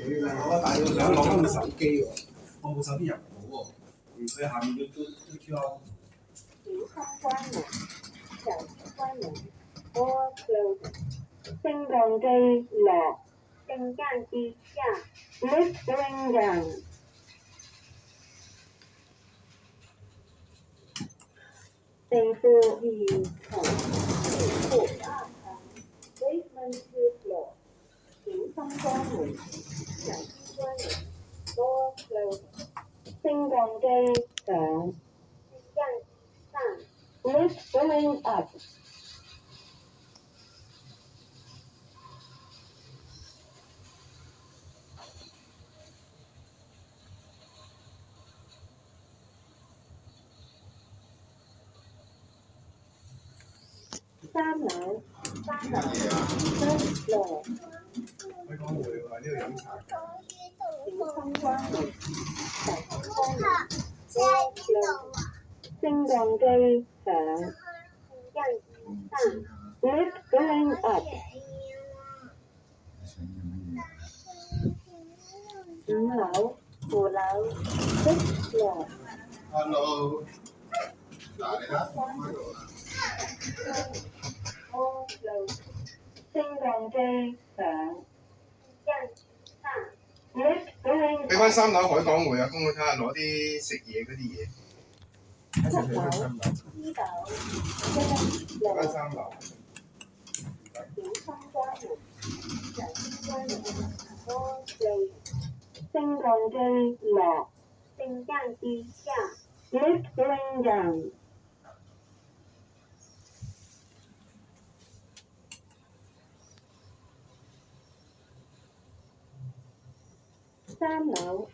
我大佬想攞部手機喎，我部手機入唔到喎，佢下面都 QR。屏窗關門，手機關門 ，All closed。升降機落，升降機下 ，lift going down。地庫二層，地庫二層 ，basement two floor。屏窗關門，手機關門 ，All closed。升降機上，升降機上 ，lift going up。三樓，first floor。開講會喎，呢度飲茶。屏窗關門，手機關門 ，All closed。升降機上，升降機上 ，lift going up。五樓，6 floor。Hello，嗱你睇，喺度啊。All closed。升降機上，升降機上 ，lift going up。去翻三樓海港匯啊，幫我睇下攞啲食嘢嗰啲嘢。七樓，2樓，1翻三樓。屏窗關門，手機關門 ，All closed。升降機落，升降機下 ，lift going down。三樓，